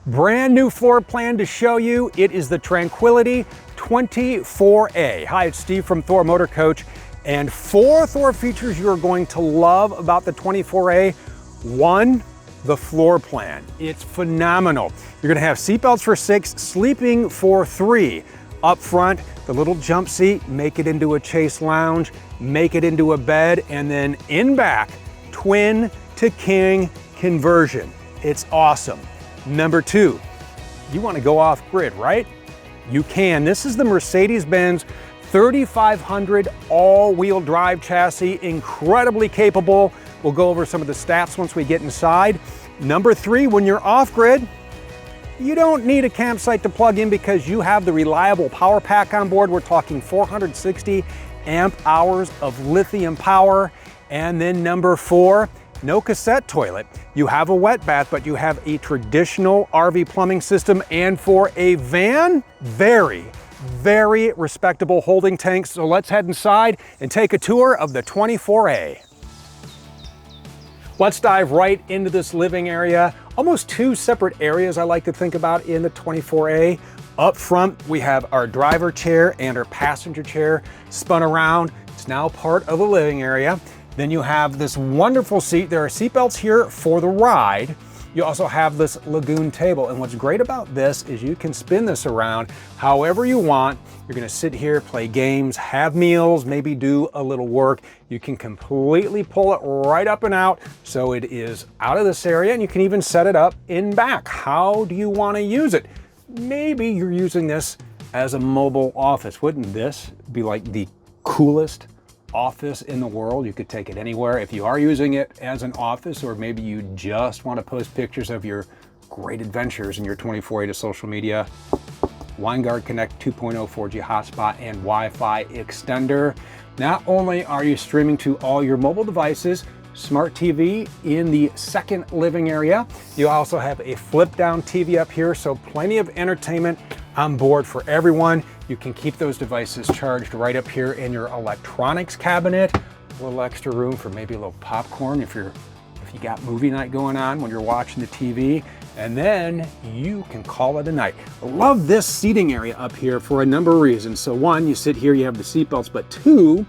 Brand new floor plan to show you. It is the Tranquility 24A. Hi, it's Steve from Thor Motor Coach, and 4 Thor features you are going to love about the 24A. 1, the floor plan. It's phenomenal. You're gonna have seatbelts for 6, sleeping for 3. Up front, the little jump seat, make it into a chase lounge, make it into a bed, and then in back, twin to king conversion. It's awesome. Number 2, you want to go off grid, right? You can. This is the Mercedes-Benz 3500 all-wheel drive chassis, incredibly capable. We'll go over some of the stats once we get inside. Number 3, when you're off grid, you don't need a campsite to plug in because you have the reliable power pack on board. We're talking 460 amp hours of lithium power. And then number 4, no cassette toilet. You have a wet bath, but you have a traditional RV plumbing system. And for a van, very, very respectable holding tanks. So let's head inside and take a tour of the 24A. Let's dive right into this living area. Almost 2 separate areas I like to think about in the 24A. Up front, we have our driver chair and our passenger chair spun around. It's now part of the living area. Then you have this wonderful seat. There are seatbelts here for the ride. You also have this lagoon table. And what's great about this is you can spin this around however you want. You're gonna sit here, play games, have meals, maybe do a little work. You can completely pull it right up and out so it is out of this area, and you can even set it up in back. How do you wanna use it? Maybe you're using this as a mobile office. Wouldn't this be like the coolest office in the world? You could take it anywhere. If you are using it as an office, or maybe you just want to post pictures of your great adventures in your 24A to social media, WineGuard Connect 2.0 4G hotspot and Wi-Fi extender. Not only are you streaming to all your mobile devices, smart TV in the second living area, you also have a flip down TV up here, so plenty of entertainment on board for everyone. You can keep those devices charged right up here in your electronics cabinet. A little extra room for maybe a little popcorn if you got movie night going on when you're watching the TV. And then you can call it a night. I love this seating area up here for a number of reasons. So 1, you sit here, you have the seatbelts, but 2,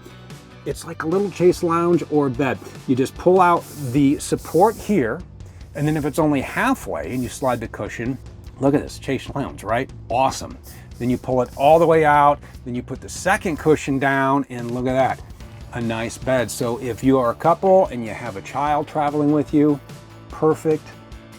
it's like a little chase lounge or bed. You just pull out the support here, and then if it's only halfway and you slide the cushion, look at this, chase lounge, right? Awesome. Then you pull it all the way out, then you put the second cushion down, and look at that, a nice bed. So if you are a couple and you have a child traveling with you, perfect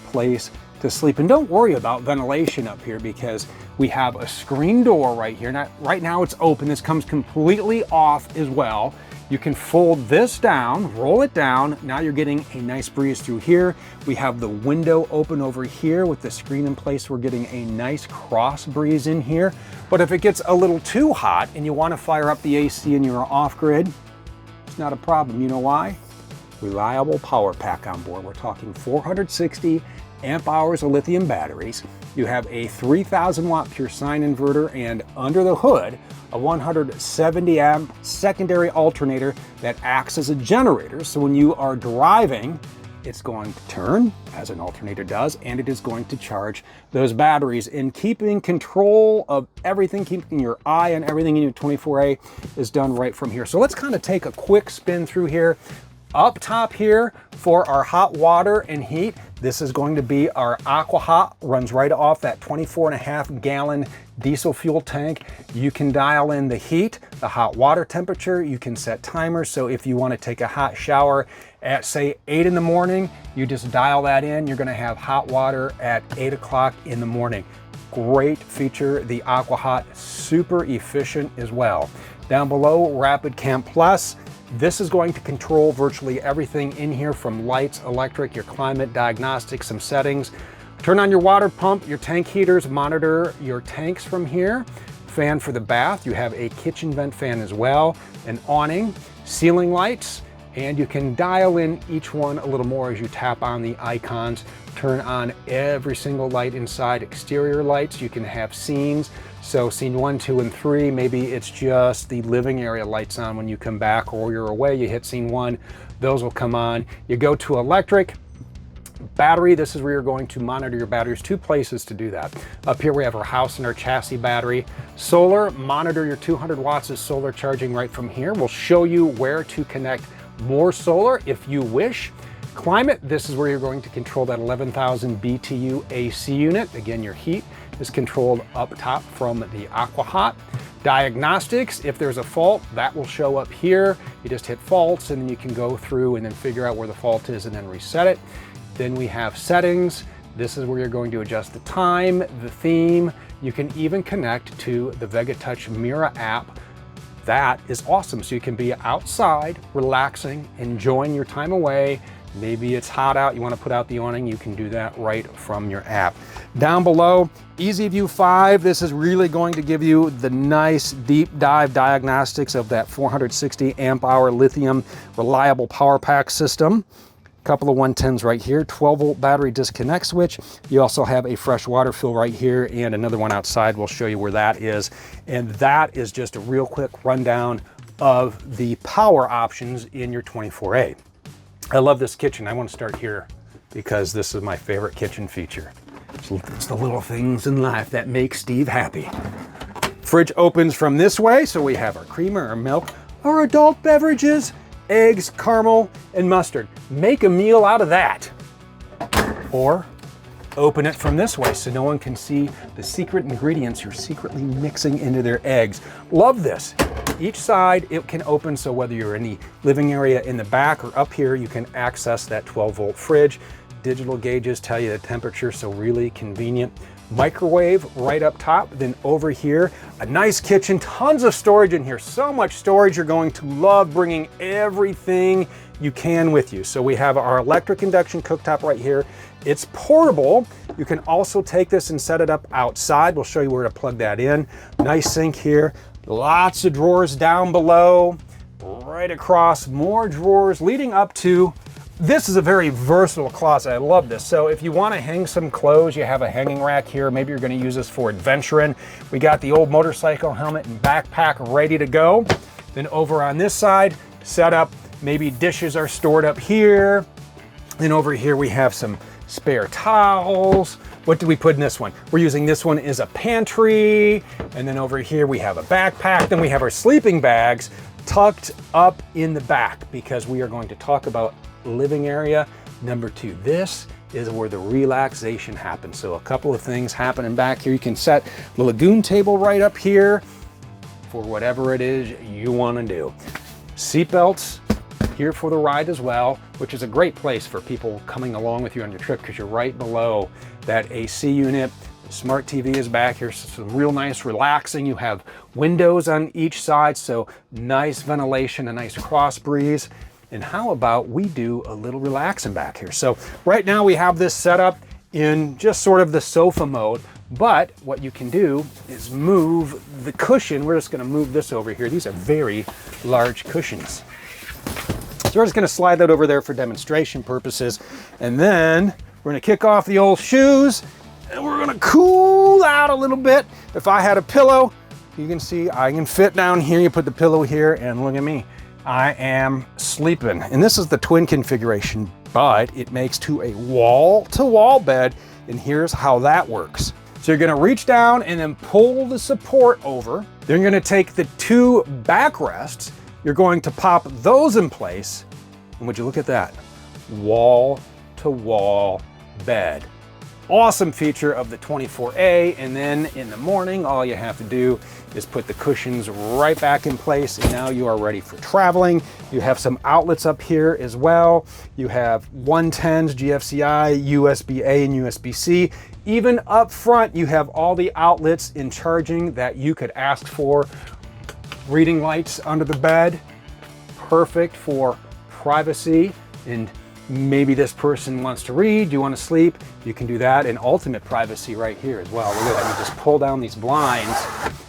place to sleep. And don't worry about ventilation up here because we have a screen door right here. Right now it's open. This comes completely off as well. You can fold this down, roll it down. Now you're getting a nice breeze through here. We have the window open over here with the screen in place. We're getting a nice cross breeze in here. But if it gets a little too hot and you want to fire up the AC and you're off grid, it's not a problem. You know why? Reliable power pack on board. We're talking 460 amp hours of lithium batteries. You have a 3000 watt pure sine inverter, and under the hood, a 170 amp secondary alternator that acts as a generator. So when you are driving, it's going to turn as an alternator does, and it is going to charge those batteries. And keeping control of everything, keeping your eye on everything in your 24A is done right from here. So let's kind of take a quick spin through here. Up top here for our hot water and heat, this is going to be our Aqua Hot, runs right off that 24.5 gallon diesel fuel tank. You can dial in the heat, the hot water temperature, you can set timers. So if you want to take a hot shower at say 8 in the morning, you just dial that in. You're going to have hot water at 8 o'clock in the morning. Great feature, the Aqua Hot, super efficient as well. Down below, Rapid Camp Plus. This is going to control virtually everything in here, from lights, electric, your climate, diagnostics, some settings. Turn on your water pump, your tank heaters, monitor your tanks from here. Fan for the bath. You have a kitchen vent fan as well, an awning, ceiling lights, and you can dial in each one a little more as you tap on the icons. Turn on every single light inside. Exterior lights, you can have scenes. So scene 1, 2, and 3, maybe it's just the living area lights on when you come back or you're away, you hit scene 1, those will come on. You go to electric, Battery, this is where you're going to monitor your batteries. Two places to do that. Up here we have our house and our chassis battery. Solar, monitor your 200 watts of solar charging right from here. We'll show you where to connect more solar if you wish. Climate, this is where you're going to control that 11,000 BTU AC unit. Again, your heat is controlled up top from the AquaHot. Diagnostics, if there's a fault, that will show up here. You just hit faults and then you can go through and then figure out where the fault is and then reset it. Then we have settings. This is where you're going to adjust the time, the theme. You can even connect to the VegaTouch Mira app. That is awesome. So you can be outside, relaxing, enjoying your time away. Maybe it's hot out, you want to put out the awning, you can do that right from your app. Down below, EasyView 5, this is really going to give you the nice deep dive diagnostics of that 460 amp hour lithium reliable power pack system. Couple of 110s right here, 12 volt battery disconnect switch. You also have a fresh water fill right here and another one outside. We'll show you where that is. And that is just a real quick rundown of the power options in your 24A. I love this kitchen. I want to start here because this is my favorite kitchen feature. It's the little things in life that make Steve happy. Fridge opens from this way, so we have our creamer, our milk, our adult beverages, eggs, caramel, and mustard. Make a meal out of that. Or open it from this way so no one can see the secret ingredients you're secretly mixing into their eggs. Love this. Each side it can open, so whether you're in the living area in the back or up here, you can access that 12 volt fridge. Digital gauges tell you the temperature, so really convenient. Microwave right up top, then over here, a nice kitchen, tons of storage in here. So much storage, you're going to love bringing everything you can with you. So we have our electric induction cooktop right here. It's portable. You can also take this and set it up outside. We'll show you where to plug that in. Nice sink here. Lots of drawers down below, right across, more drawers leading up to, this is a very versatile closet. I love this. So if you want to hang some clothes, you have a hanging rack here. Maybe you're going to use this for adventuring. We got the old motorcycle helmet and backpack ready to go. Then over on this side, set up, maybe dishes are stored up here. Then over here we have some spare towels. What do we put in this one? We're using this one as a pantry. And then over here we have a backpack. Then we have our sleeping bags tucked up in the back because we are going to talk about living area number 2. This is where the relaxation happens. So a couple of things happening back here. You can set the lagoon table right up here for whatever it is you want to do. Seatbelts here for the ride as well, which is a great place for people coming along with you on your trip because you're right below that AC unit. The smart TV is back here, so some real nice relaxing. You have windows on each side, so nice ventilation, a nice cross breeze. And how about we do a little relaxing back here? So right now we have this set up in just sort of the sofa mode, but what you can do is move the cushion. We're just gonna move this over here. These are very large cushions. So we're just gonna slide that over there for demonstration purposes. And then we're gonna kick off the old shoes and we're gonna cool out a little bit. If I had a pillow, you can see I can fit down here. You put the pillow here and look at me. I am sleeping. And this is the twin configuration, but it makes to a wall-to-wall bed. And here's how that works. So you're gonna reach down and then pull the support over. Then you're gonna take the 2 backrests. You're going to pop those in place. And would you look at that? Wall-to-wall bed. Awesome feature of the 24A. And then in the morning, all you have to do is put the cushions right back in place, and now you are ready for traveling. You have some outlets up here as well. You have 110s, GFCI, USB-A, and USB-C. Even up front, you have all the outlets in charging that you could ask for. Reading lights under the bed, perfect for privacy, and maybe this person wants to read, you want to sleep, you can do that, and ultimate privacy right here as well. Look at that, you just pull down these blinds,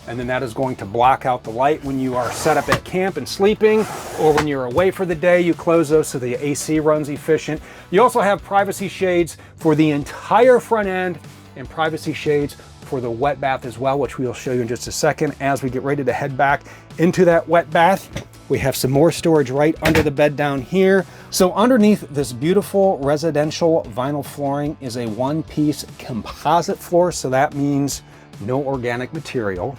and then that is going to block out the light when you are set up at camp and sleeping, or when you're away for the day, you close those so the AC runs efficient. You also have privacy shades for the entire front end and privacy shades for the wet bath as well, which we'll show you in just a second. As we get ready to head back into that wet bath, we have some more storage right under the bed down here. So underneath this beautiful residential vinyl flooring is a one-piece composite floor. So that means no organic material,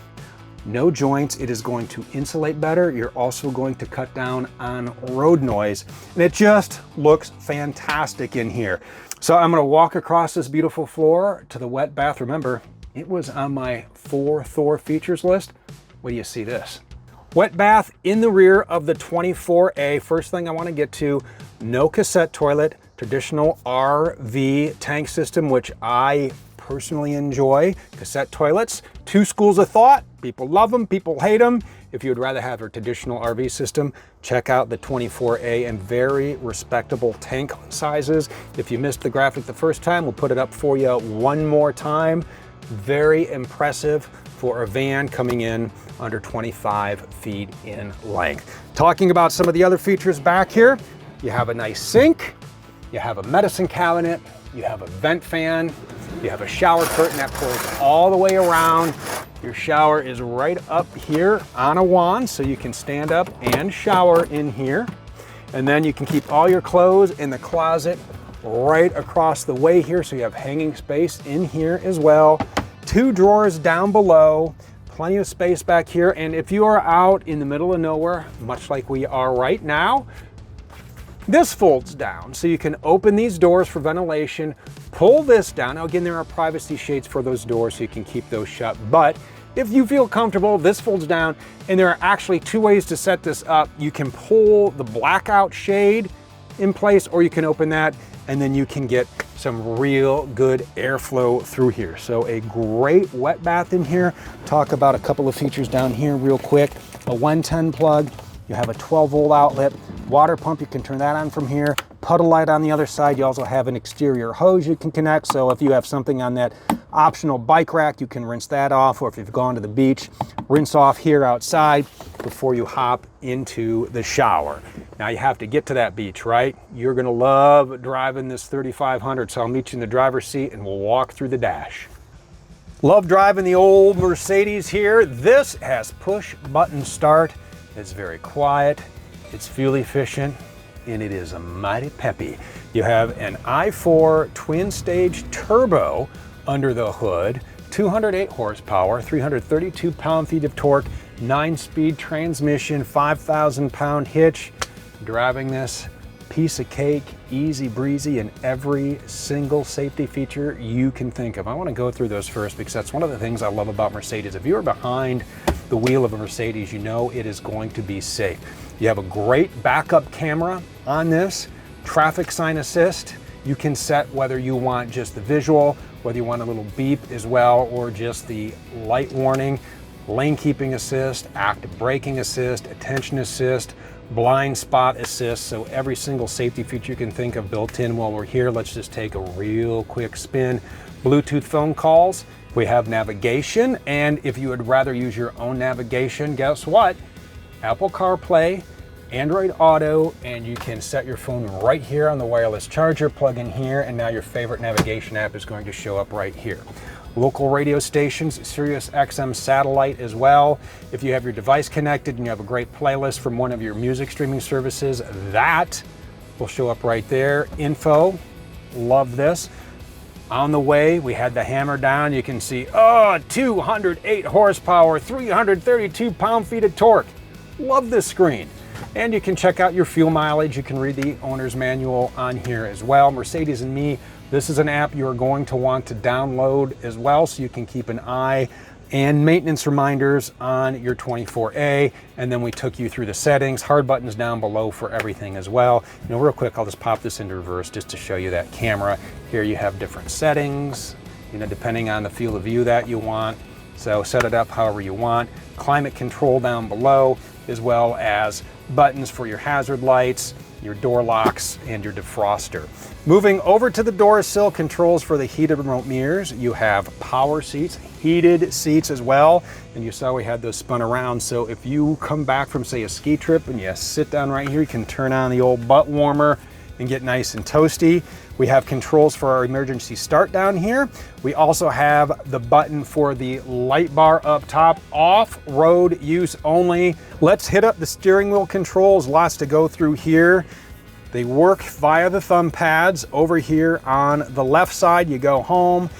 no joints. It is going to insulate better. You're also going to cut down on road noise. And it just looks fantastic in here. So I'm gonna walk across this beautiful floor to the wet bath. Remember, it was on my 4 Thor features list. What do you see this? Wet bath in the rear of the 24A. First thing I want to get to, no cassette toilet, traditional RV tank system, which I personally enjoy. Cassette toilets, 2 schools of thought. People love them, people hate them. If you would rather have a traditional RV system, check out the 24A, and very respectable tank sizes. If you missed the graphic the first time, we'll put it up for you one more time. Very impressive for a van coming in under 25 feet in length. Talking about some of the other features back here, you have a nice sink, you have a medicine cabinet, you have a vent fan, you have a shower curtain that pulls all the way around. Your shower is right up here on a wand, so you can stand up and shower in here. And then you can keep all your clothes in the closet right across the way here, so you have hanging space in here as well. 2 drawers down below, plenty of space back here. And if you are out in the middle of nowhere, much like we are right now, this folds down, so you can open these doors for ventilation, pull this down. Now again, there are privacy shades for those doors, so you can keep those shut. But if you feel comfortable, this folds down, and there are actually 2 ways to set this up. You can pull the blackout shade in place, or you can open that, and then you can get some real good airflow through here. So a great wet bath in here. Talk about a couple of features down here real quick. A 110 plug, you have a 12-volt outlet, water pump, you can turn that on from here. Puddle light on the other side. You also have an exterior hose you can connect. So if you have something on that optional bike rack, you can rinse that off, or if you've gone to the beach, rinse off here outside before you hop into the shower. Now you have to get to that beach, right? You're gonna love driving this 3500, so I'll meet you in the driver's seat and we'll walk through the dash. Love driving the old Mercedes here. This has push button start. It's very quiet, it's fuel efficient, and it is a mighty peppy. You have an i4 twin stage turbo under the hood, 208 horsepower, 332 pound-feet of torque, 9-speed transmission, 5,000 pound hitch. Driving this, piece of cake, easy breezy, and every single safety feature you can think of. I want to go through those first because that's one of the things I love about Mercedes. If you're behind the wheel of a Mercedes, you know it is going to be safe. You have a great backup camera on this, traffic sign assist. You can set whether you want just the visual, whether you want a little beep as well, or just the light warning, lane keeping assist, active braking assist, attention assist, blind spot assist. So every single safety feature you can think of built in. While we're here, let's just take a real quick spin. Bluetooth phone calls. We have navigation, and if you would rather use your own navigation, guess what? Apple CarPlay, Android Auto, and you can set your phone right here on the wireless charger, plug in here, and now your favorite navigation app is going to show up right here. Local radio stations, Sirius XM satellite as well. If you have your device connected and you have a great playlist from one of your music streaming services, that will show up right there. Info, love this. On the way, we had the hammer down. You can see, 208 horsepower, 332 pound-feet of torque. Love this screen. And you can check out your fuel mileage. You can read the owner's manual on here as well. Mercedes and Me, this is an app you're going to want to download as well, so you can keep an eye and maintenance reminders on your 24A. And then we took you through the settings, hard buttons down below for everything as well. You know, real quick, I'll just pop this into reverse just to show you that camera. Here you have different settings, you know, depending on the field of view that you want. So set it up however you want. Climate control down below, as well as buttons for your hazard lights, your door locks, and your defroster. Moving over to the door sill, controls for the heated remote mirrors. You have power seats, heated seats as well. And you saw we had those spun around. So if you come back from, say, a ski trip and you sit down right here, you can turn on the old butt warmer and get nice and toasty. We have controls for our emergency start down here. We also have the button for the light bar up top, off-road use only. Let's hit up the steering wheel controls, lots to go through here. They work via the thumb pads. Over here on the left side, you go home,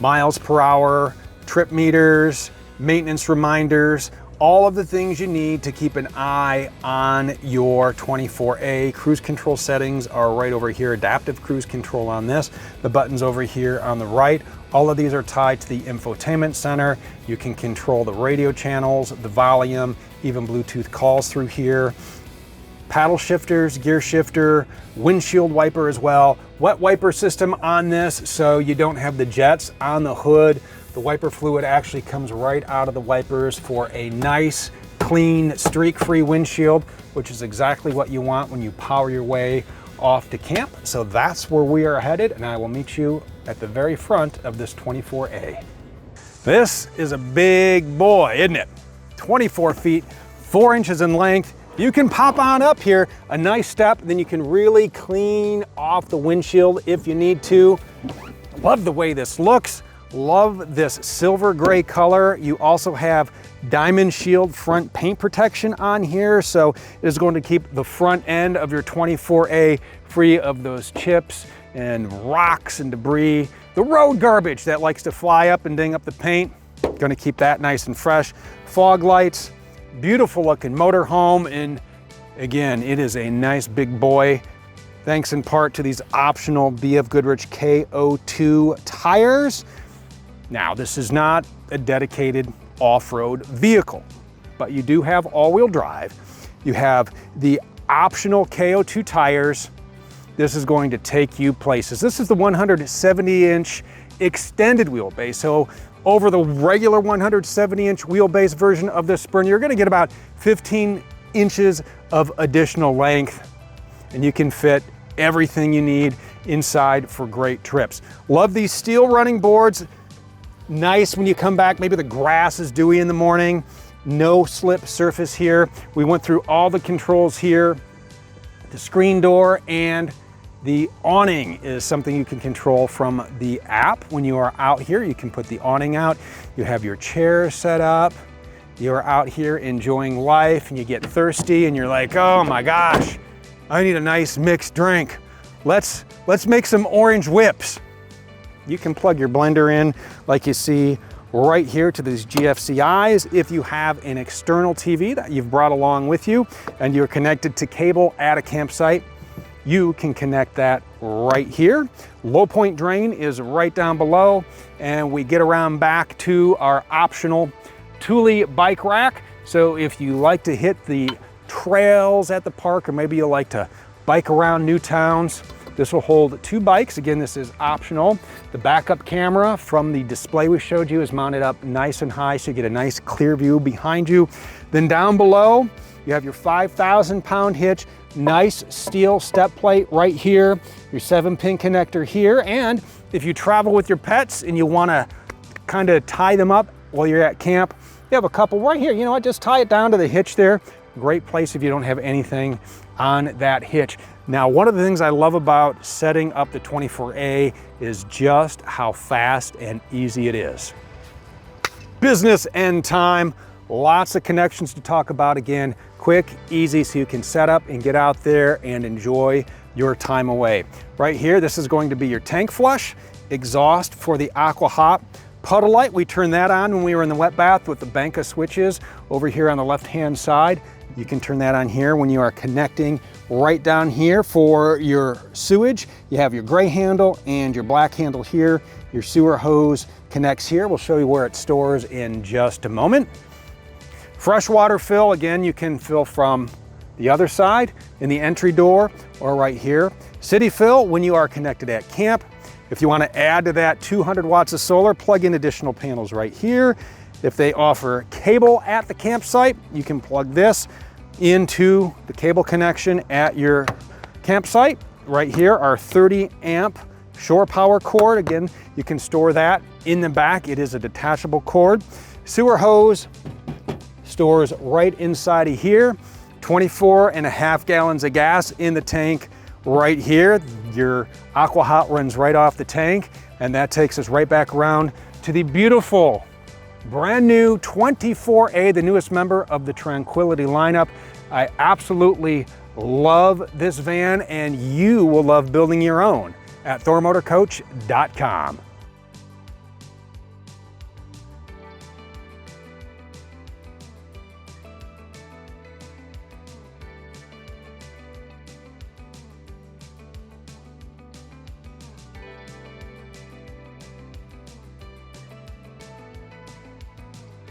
miles per hour, trip meters, maintenance reminders, all of the things you need to keep an eye on your 24A. Cruise control settings are right over here, adaptive cruise control on this. The buttons over here on the right. All of these are tied to the infotainment center. You can control the radio channels, the volume, even Bluetooth calls through here. Paddle shifters, gear shifter, windshield wiper as well. Wet wiper system on this, so you don't have the jets on the hood. The wiper fluid actually comes right out of the wipers for a nice, clean, streak-free windshield, which is exactly what you want when you power your way off to camp. So that's where we are headed, and I will meet you at the very front of this 24A. This is a big boy, isn't it? 24 feet, 4 inches in length. You can pop on up here, a nice step, then you can really clean off the windshield if you need to. Love the way this looks. Love this silver gray color. You also have diamond shield front paint protection on here, so it is going to keep the front end of your 24A free of those chips and rocks and debris. The road garbage that likes to fly up and ding up the paint, going to keep that nice and fresh. Fog lights, beautiful looking motorhome, and again, it is a nice big boy. Thanks in part to these optional BF Goodrich KO2 tires. Now, this is not a dedicated off-road vehicle, but you do have all-wheel drive. You have the optional KO2 tires. This is going to take you places. This is the 170-inch extended wheelbase. So over the regular 170-inch wheelbase version of this Sprinter, you're gonna get about 15 inches of additional length, and you can fit everything you need inside for great trips. Love these steel running boards. Nice when you come back, maybe the grass is dewy in the morning. No slip surface here. We went through all the controls here. The screen door and the awning is something you can control from the app. When you are out here, you can put the awning out. You have your chair set up. You're out here enjoying life and you get thirsty and you're like, oh my gosh, I need a nice mixed drink. Let's make some orange whips. You can plug your blender in like you see right here to these GFCIs. If you have an external TV that you've brought along with you and you're connected to cable at a campsite, you can connect that right here. Low point drain is right down below, and we get around back to our optional Thule bike rack. So if you like to hit the trails at the park, or maybe you like to bike around new towns, this will hold 2 bikes. Again, this is optional. The backup camera from the display we showed you is mounted up nice and high, so you get a nice clear view behind you. Then down below, you have your 5,000-pound hitch, nice steel step plate right here, your 7-pin connector here, and if you travel with your pets and you wanna kind of tie them up while you're at camp, you have a couple right here. You know what, just tie it down to the hitch there. Great place if you don't have anything on that hitch. Now, one of the things I love about setting up the 24A is just how fast and easy it is. Business end time, lots of connections to talk about. Again, quick, easy, so you can set up and get out there and enjoy your time away. Right here, this is going to be your tank flush, exhaust for the Aqua Hop. Puddle light, we turned that on when we were in the wet bath with the bank of switches over here on the left-hand side. You can turn that on here when you are connecting right down here for your sewage. You have your gray handle and your black handle here. Your sewer hose connects here. We'll show you where it stores in just a moment. Freshwater fill, again, you can fill from the other side in the entry door or right here. City fill when you are connected at camp. If you want to add to that 200 watts of solar, plug in additional panels right here. If they offer cable at the campsite, you can plug this into the cable connection at your campsite. Right here, our 30 amp shore power cord. Again, you can store that in the back. It is a detachable cord. Sewer hose stores right inside of here. 24.5 gallons of gas in the tank right here. Your Aqua Hot runs right off the tank, and that takes us right back around to the beautiful, brand new 24A, the newest member of the Tranquility lineup. I absolutely love this van, and you will love building your own at thormotorcoach.com.